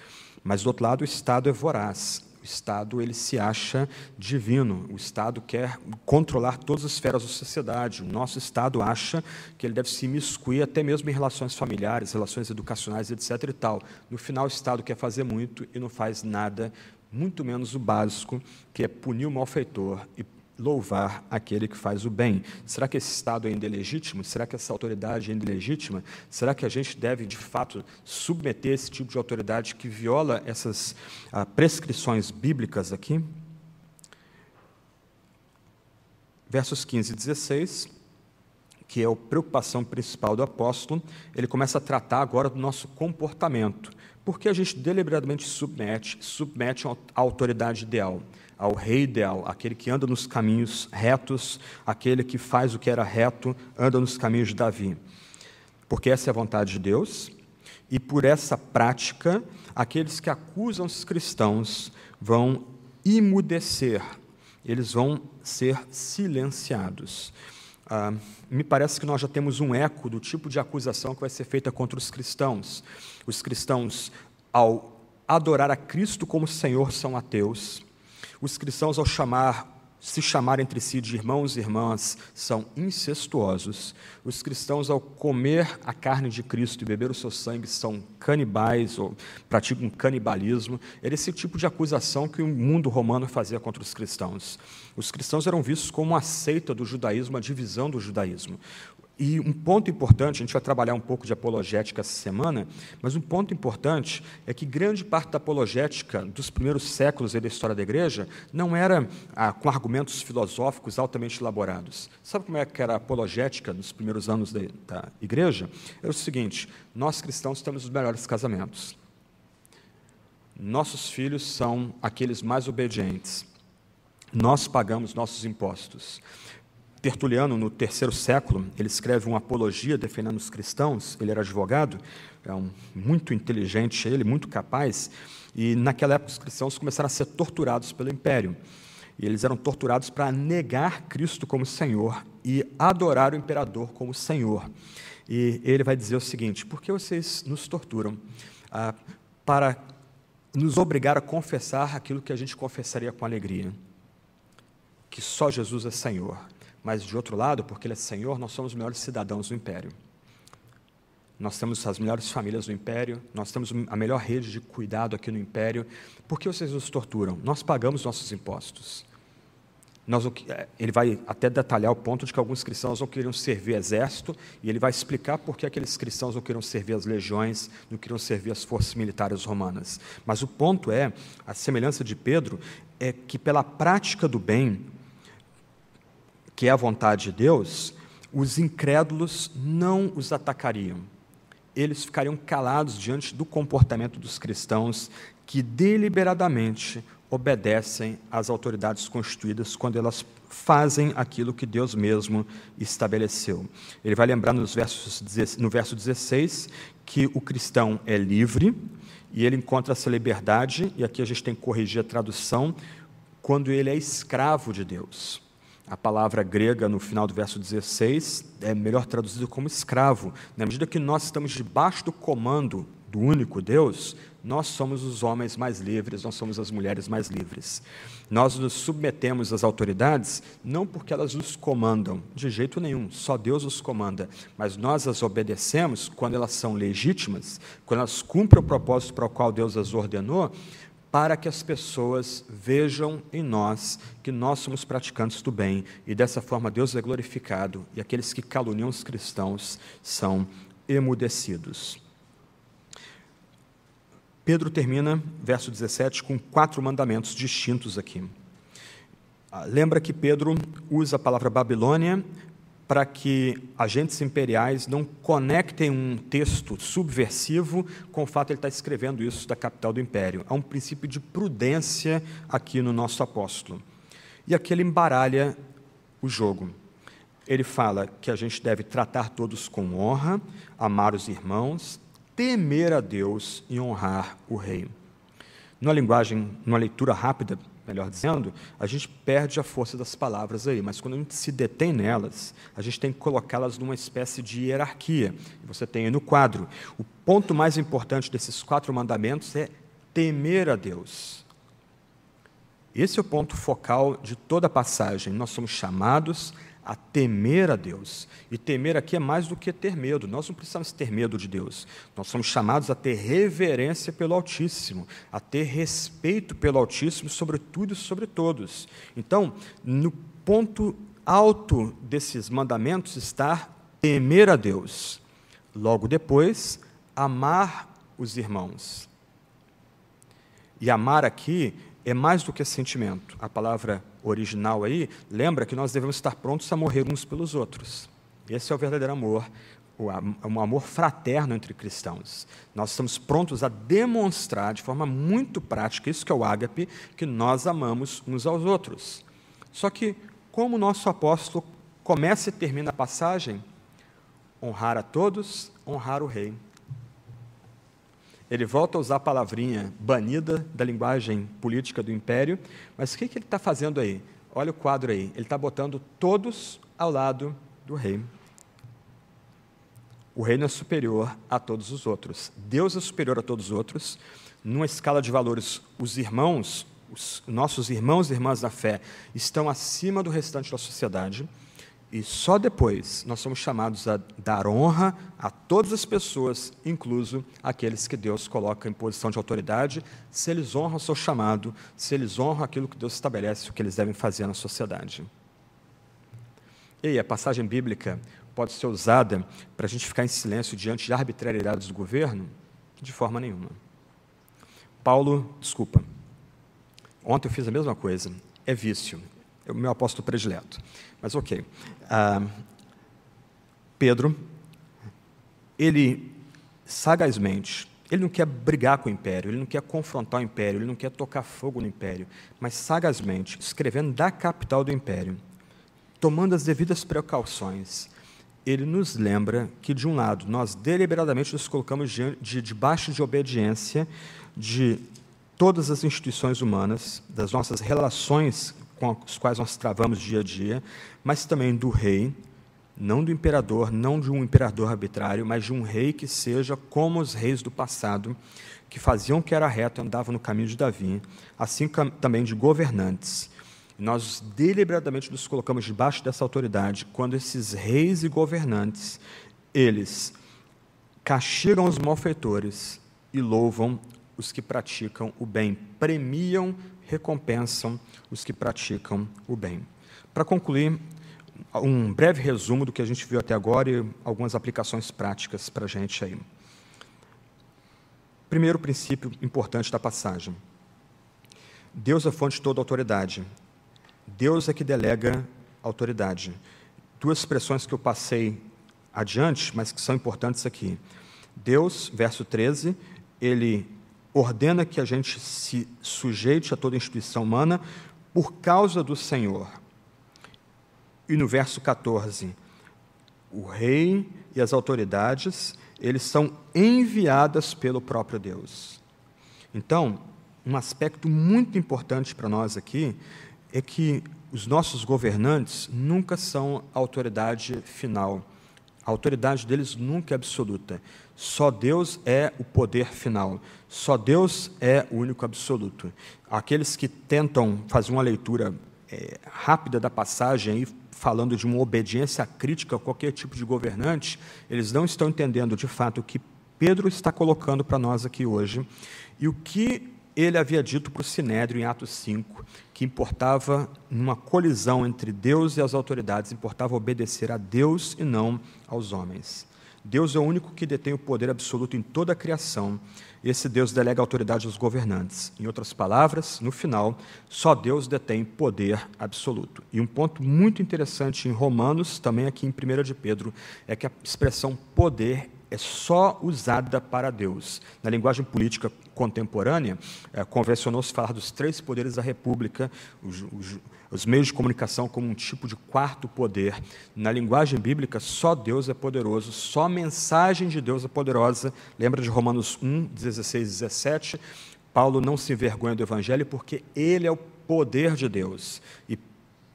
S1: Mas, do outro lado, o Estado é voraz. O Estado, ele se acha divino. O Estado quer controlar todas as esferas da sociedade. O nosso Estado acha que ele deve se imiscuir até mesmo em relações familiares, relações educacionais, etc. e tal. No final, o Estado quer fazer muito e não faz nada, muito menos o básico, que é punir o malfeitor e louvar aquele que faz o bem. Será que esse Estado ainda é legítimo? Será que essa autoridade ainda é legítima? Será que a gente deve, de fato, submeter esse tipo de autoridade que viola essas prescrições bíblicas aqui? Versos 15 e 16, que é a preocupação principal do apóstolo, ele começa a tratar agora do nosso comportamento. Porque a gente deliberadamente submete à autoridade ideal, ao rei ideal, aquele que anda nos caminhos retos, aquele que faz o que era reto, anda nos caminhos de Davi. Porque essa é a vontade de Deus, e por essa prática, aqueles que acusam os cristãos vão emudecer, eles vão ser silenciados. Me parece que nós já temos um eco do tipo de acusação que vai ser feita contra os cristãos. Os cristãos, ao adorar a Cristo como Senhor são ateus. Os cristãos, ao se chamar entre si de irmãos e irmãs, são incestuosos. Os cristãos, ao comer a carne de Cristo e beber o seu sangue, são canibais ou praticam canibalismo. Era esse tipo de acusação que o mundo romano fazia contra os cristãos. Os cristãos eram vistos como uma seita do judaísmo, uma divisão do judaísmo. E um ponto importante, a gente vai trabalhar um pouco de apologética essa semana, mas um ponto importante é que grande parte da apologética dos primeiros séculos da história da igreja não era com argumentos filosóficos altamente elaborados. Sabe como é que era a apologética nos primeiros anos da igreja? Era o seguinte: nós cristãos temos os melhores casamentos. Nossos filhos são aqueles mais obedientes. Nós pagamos nossos impostos. Tertuliano, no terceiro século, ele escreve uma apologia defendendo os cristãos. Ele era advogado, muito inteligente, muito capaz, e naquela época os cristãos começaram a ser torturados pelo império. E eles eram torturados para negar Cristo como Senhor e adorar o imperador como Senhor. E ele vai dizer o seguinte: por que vocês nos torturam? Para nos obrigar a confessar aquilo que a gente confessaria com alegria, que só Jesus é Senhor. Mas, de outro lado, porque Ele é Senhor, nós somos os melhores cidadãos do império. Nós temos as melhores famílias do império, nós temos a melhor rede de cuidado aqui no império. Por que vocês nos torturam? Nós pagamos nossos impostos. Ele vai até detalhar o ponto de que alguns cristãos não queriam servir exército, e ele vai explicar por que aqueles cristãos não queriam servir as legiões, não queriam servir as forças militares romanas. Mas o ponto é, a semelhança de Pedro, é que pela prática do bem, que é a vontade de Deus, os incrédulos não os atacariam. Eles ficariam calados diante do comportamento dos cristãos que deliberadamente obedecem às autoridades constituídas quando elas fazem aquilo que Deus mesmo estabeleceu. Ele vai lembrar no verso 16 que o cristão é livre e ele encontra essa liberdade, e aqui a gente tem que corrigir a tradução, quando ele é escravo de Deus. A palavra grega, no final do verso 16, é melhor traduzida como escravo. Na medida que nós estamos debaixo do comando do único Deus, nós somos os homens mais livres, nós somos as mulheres mais livres. Nós nos submetemos às autoridades, não porque elas nos comandam, de jeito nenhum, só Deus os comanda, mas nós as obedecemos quando elas são legítimas, quando elas cumprem o propósito para o qual Deus as ordenou, para que as pessoas vejam em nós que nós somos praticantes do bem, e dessa forma Deus é glorificado, e aqueles que caluniam os cristãos são emudecidos. Pedro termina, verso 17, com 4 mandamentos distintos aqui. Lembra que Pedro usa a palavra Babilônia para que agentes imperiais não conectem um texto subversivo com o fato de ele estar escrevendo isso da capital do império. Há um princípio de prudência aqui no nosso apóstolo. E aqui ele embaralha o jogo. Ele fala que a gente deve tratar todos com honra, amar os irmãos, temer a Deus e honrar o rei. Numa leitura rápida, melhor dizendo, a gente perde a força das palavras aí, mas quando a gente se detém nelas, a gente tem que colocá-las numa espécie de hierarquia. Você tem aí no quadro. O ponto mais importante desses 4 mandamentos é temer a Deus. Esse é o ponto focal de toda a passagem. Nós somos chamados a temer a Deus. E temer aqui é mais do que ter medo. Nós não precisamos ter medo de Deus. Nós somos chamados a ter reverência pelo Altíssimo, a ter respeito pelo Altíssimo sobre tudo e sobre todos. Então, no ponto alto desses mandamentos está temer a Deus. Logo depois, amar os irmãos. E amar aqui é mais do que sentimento. A palavra original aí lembra que nós devemos estar prontos a morrer uns pelos outros. Esse é o verdadeiro amor, um amor fraterno entre cristãos. Nós estamos prontos a demonstrar de forma muito prática, isso que é o ágape, que nós amamos uns aos outros. Só que, como o nosso apóstolo começa e termina a passagem, honrar a todos, honrar o rei. Ele volta a usar a palavrinha banida da linguagem política do império, mas o que ele está fazendo aí? Olha o quadro aí, ele está botando todos ao lado do rei. O reino é superior a todos os outros. Deus é superior a todos os outros. Numa escala de valores, os irmãos, os nossos irmãos e irmãs da fé, estão acima do restante da sociedade. E só depois nós somos chamados a dar honra a todas as pessoas, incluso aqueles que Deus coloca em posição de autoridade, se eles honram o seu chamado, se eles honram aquilo que Deus estabelece, o que eles devem fazer na sociedade. E a passagem bíblica pode ser usada para a gente ficar em silêncio diante de arbitrariedades do governo? De forma nenhuma. Ontem eu fiz a mesma coisa, é vício, é o meu apóstolo predileto, mas ok. Pedro, ele sagazmente, ele não quer brigar com o império, ele não quer confrontar o império, ele não quer tocar fogo no império, mas sagazmente, escrevendo da capital do império, tomando as devidas precauções, ele nos lembra que, de um lado, nós deliberadamente nos colocamos debaixo de obediência de todas as instituições humanas, das nossas relações com as quais nós travamos dia a dia, mas também do rei, não do imperador, não de um imperador arbitrário, mas de um rei que seja como os reis do passado, que faziam o que era reto, andavam no caminho de Davi, assim também de governantes. Nós deliberadamente nos colocamos debaixo dessa autoridade quando esses reis e governantes, eles castigam os malfeitores e louvam os que praticam o bem, premiam, recompensam os que praticam o bem. Para concluir, um breve resumo do que a gente viu até agora e algumas aplicações práticas para a gente aí. Primeiro princípio importante da passagem. Deus é a fonte de toda autoridade. Deus é que delega autoridade. Duas expressões que eu passei adiante, mas que são importantes aqui. Deus, verso 13, ele ordena que a gente se sujeite a toda instituição humana por causa do Senhor. E no verso 14, o rei e as autoridades, eles são enviadas pelo próprio Deus. Então, um aspecto muito importante para nós aqui é que os nossos governantes nunca são a autoridade final. A autoridade deles nunca é absoluta. Só Deus é o poder final. Só Deus é o único absoluto. Aqueles que tentam fazer uma leitura rápida da passagem, falando de uma obediência crítica a qualquer tipo de governante, eles não estão entendendo, de fato, o que Pedro está colocando para nós aqui hoje e o que ele havia dito para o Sinédrio em Atos 5, que importava, numa colisão entre Deus e as autoridades, importava obedecer a Deus e não aos homens. Deus é o único que detém o poder absoluto em toda a criação, e esse Deus delega autoridade aos governantes. Em outras palavras, no final, só Deus detém poder absoluto. E um ponto muito interessante em Romanos, também aqui em 1 de Pedro, é que a expressão poder é só usada para Deus. Na linguagem política contemporânea, convencionou-se falar dos três poderes da República, os meios de comunicação como um tipo de quarto poder. Na linguagem bíblica, só Deus é poderoso, só a mensagem de Deus é poderosa. Lembra de Romanos 1, 16 e 17? Paulo não se envergonha do Evangelho porque ele é o poder de Deus. E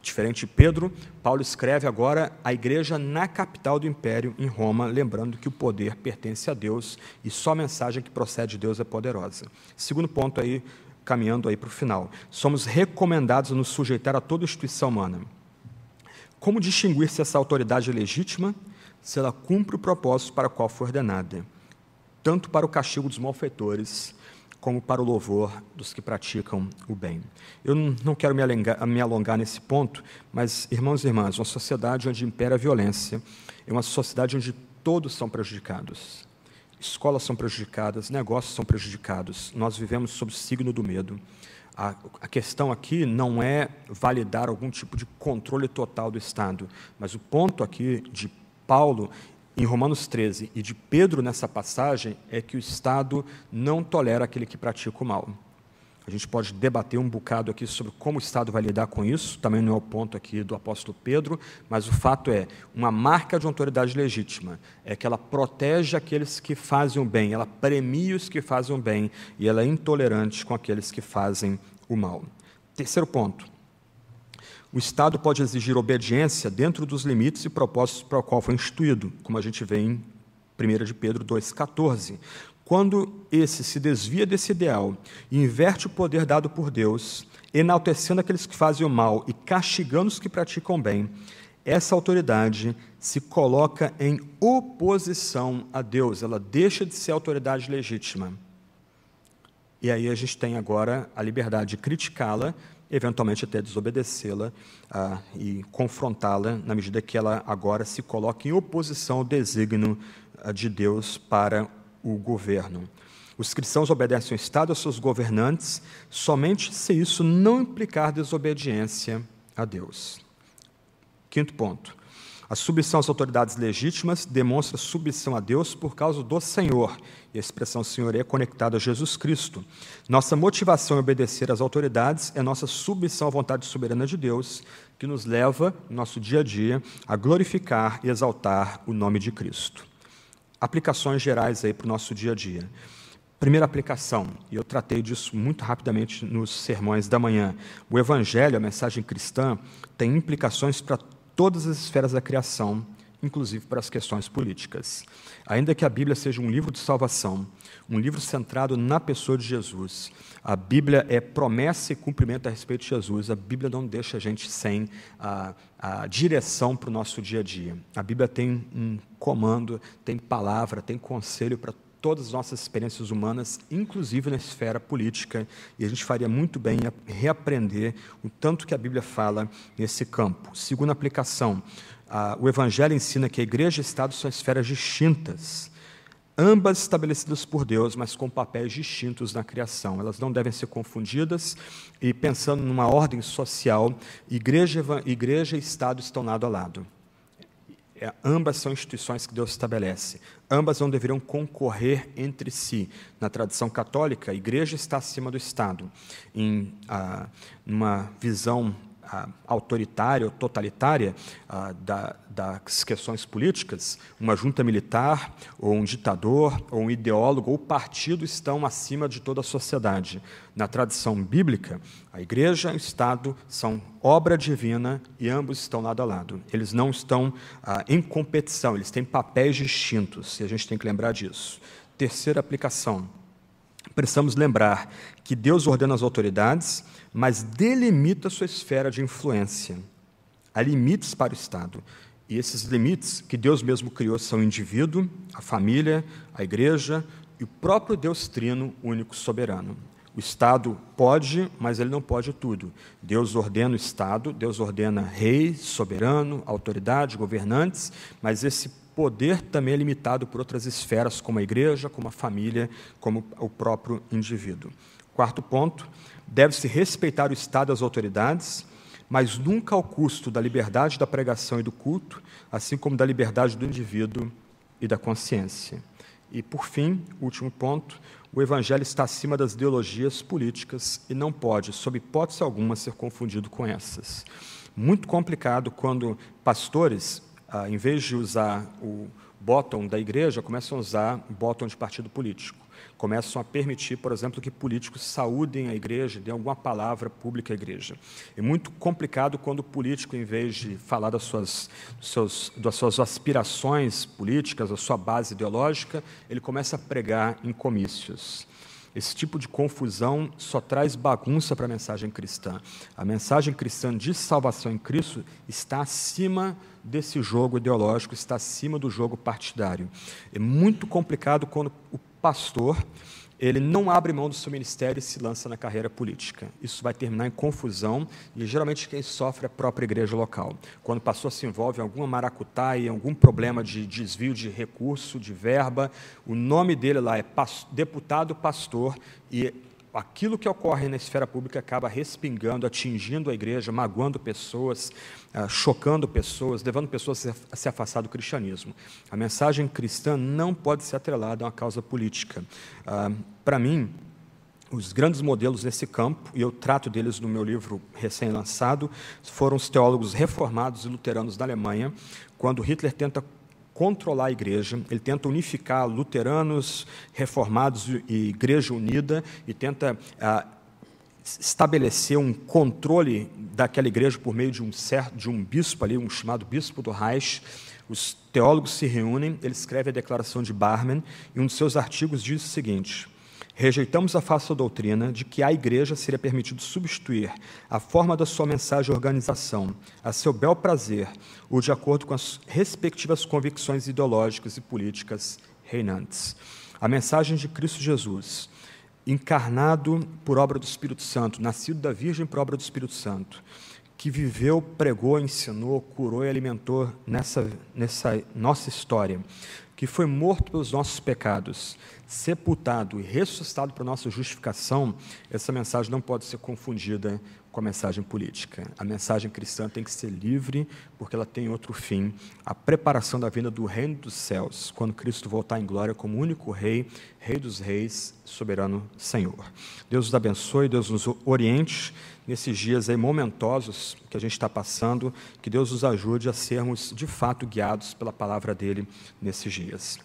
S1: diferente de Pedro, Paulo escreve agora à igreja na capital do império, em Roma, lembrando que o poder pertence a Deus e só a mensagem que procede de Deus é poderosa. Segundo ponto aí, caminhando aí para o final. Somos recomendados a nos sujeitar a toda instituição humana. Como distinguir se essa autoridade é legítima, se ela cumpre o propósito para o qual foi ordenada, tanto para o castigo dos malfeitores, como para o louvor dos que praticam o bem. Eu não quero me alongar nesse ponto, mas, irmãos e irmãs, uma sociedade onde impera a violência é uma sociedade onde todos são prejudicados. Escolas são prejudicadas, negócios são prejudicados. Nós vivemos sob o signo do medo. A questão aqui não é validar algum tipo de controle total do Estado, mas o ponto aqui de Paulo em Romanos 13, e de Pedro nessa passagem, é que o Estado não tolera aquele que pratica o mal. A gente pode debater um bocado aqui sobre como o Estado vai lidar com isso, também não é o ponto aqui do apóstolo Pedro, mas o fato é, uma marca de uma autoridade legítima é que ela protege aqueles que fazem o bem, ela premia os que fazem o bem, e ela é intolerante com aqueles que fazem o mal. Terceiro ponto. O Estado pode exigir obediência dentro dos limites e propósitos para o qual foi instituído, como a gente vê em 1 de Pedro 2,14. Quando esse se desvia desse ideal e inverte o poder dado por Deus, enaltecendo aqueles que fazem o mal e castigando os que praticam o bem, essa autoridade se coloca em oposição a Deus, ela deixa de ser autoridade legítima. E aí a gente tem agora a liberdade de criticá-la, eventualmente até desobedecê-la e confrontá-la, na medida que ela agora se coloca em oposição ao desígnio de Deus para o governo. Os cristãos obedecem ao Estado e aos seus governantes, somente se isso não implicar desobediência a Deus. Quinto ponto. A submissão às autoridades legítimas demonstra submissão a Deus por causa do Senhor. E a expressão Senhor é conectada a Jesus Cristo. Nossa motivação em obedecer às autoridades é nossa submissão à vontade soberana de Deus, que nos leva, no nosso dia a dia, a glorificar e exaltar o nome de Cristo. Aplicações gerais aí para o nosso dia a dia. Primeira aplicação, e eu tratei disso muito rapidamente nos sermões da manhã. O Evangelho, a mensagem cristã, tem implicações para todas as esferas da criação, inclusive para as questões políticas. Ainda que a Bíblia seja um livro de salvação, um livro centrado na pessoa de Jesus, a Bíblia é promessa e cumprimento a respeito de Jesus, a Bíblia não deixa a gente sem a direção para o nosso dia a dia. A Bíblia tem um comando, tem palavra, tem conselho para todas as nossas experiências humanas, inclusive na esfera política, e a gente faria muito bem em reaprender o tanto que a Bíblia fala nesse campo. Segunda aplicação, o Evangelho ensina que a igreja e o Estado são esferas distintas, ambas estabelecidas por Deus, mas com papéis distintos na criação. Elas não devem ser confundidas, e pensando numa ordem social, igreja e Estado estão lado a lado. Ambas são instituições que Deus estabelece. Ambas não deveriam concorrer entre si. Na tradição católica, a igreja está acima do Estado. Em uma visão autoritária ou totalitária das questões políticas, uma junta militar, ou um ditador, ou um ideólogo, ou partido estão acima de toda a sociedade. Na tradição bíblica, a igreja e o Estado são obra divina e ambos estão lado a lado. Eles não estão em competição, eles têm papéis distintos, e a gente tem que lembrar disso. Terceira aplicação. Precisamos lembrar que Deus ordena as autoridades, mas delimita sua esfera de influência. Há limites para o Estado. E esses limites que Deus mesmo criou são o indivíduo, a família, a igreja e o próprio Deus Trino, único soberano. O Estado pode, mas ele não pode tudo. Deus ordena o Estado, Deus ordena rei, soberano, autoridade, governantes, mas esse poder também é limitado por outras esferas, como a igreja, como a família, como o próprio indivíduo. Quarto ponto, deve-se respeitar o Estado e as autoridades, mas nunca ao custo da liberdade da pregação e do culto, assim como da liberdade do indivíduo e da consciência. E, por fim, último ponto, o Evangelho está acima das ideologias políticas e não pode, sob hipótese alguma, ser confundido com essas. Muito complicado quando pastores, em vez de usar o bottom da igreja, começam a usar o bottom de partido político. Começam a permitir, por exemplo, que políticos saúdem a igreja, dêem alguma palavra pública à igreja. É muito complicado quando o político, em vez de falar das suas aspirações políticas, da sua base ideológica, ele começa a pregar em comícios. Esse tipo de confusão só traz bagunça para a mensagem cristã. A mensagem cristã de salvação em Cristo está acima desse jogo ideológico, está acima do jogo partidário. É muito complicado quando o pastor ele não abre mão do seu ministério e se lança na carreira política. Isso vai terminar em confusão e, geralmente, quem sofre é a própria igreja local. Quando o pastor se envolve em alguma maracutaia, em algum problema de desvio de recurso, de verba, o nome dele lá é deputado pastor e aquilo que ocorre na esfera pública acaba respingando, atingindo a igreja, magoando pessoas, chocando pessoas, levando pessoas a se afastar do cristianismo. A mensagem cristã não pode ser atrelada a uma causa política. Para mim, os grandes modelos nesse campo, e eu trato deles no meu livro recém-lançado, foram os teólogos reformados e luteranos da Alemanha, quando Hitler tenta controlar a igreja, ele tenta unificar luteranos, reformados e igreja unida, e tenta estabelecer um controle daquela igreja por meio de um bispo ali, um chamado bispo do Reich. Os teólogos se reúnem, ele escreve a declaração de Barmen, e um de seus artigos diz o seguinte: rejeitamos a falsa doutrina de que à igreja seria permitido substituir a forma da sua mensagem e organização, a seu bel prazer, ou de acordo com as respectivas convicções ideológicas e políticas reinantes. A mensagem de Cristo Jesus, encarnado por obra do Espírito Santo, nascido da Virgem por obra do Espírito Santo, que viveu, pregou, ensinou, curou e alimentou nessa nossa história, que foi morto pelos nossos pecados, sepultado e ressuscitado para a nossa justificação, essa mensagem não pode ser confundida com a mensagem política. A mensagem cristã tem que ser livre, porque ela tem outro fim, a preparação da vinda do reino dos céus, quando Cristo voltar em glória como único rei, rei dos reis, soberano Senhor. Deus nos abençoe, Deus nos oriente nesses dias aí momentosos que a gente está passando, que Deus nos ajude a sermos de fato guiados pela palavra dele nesses dias.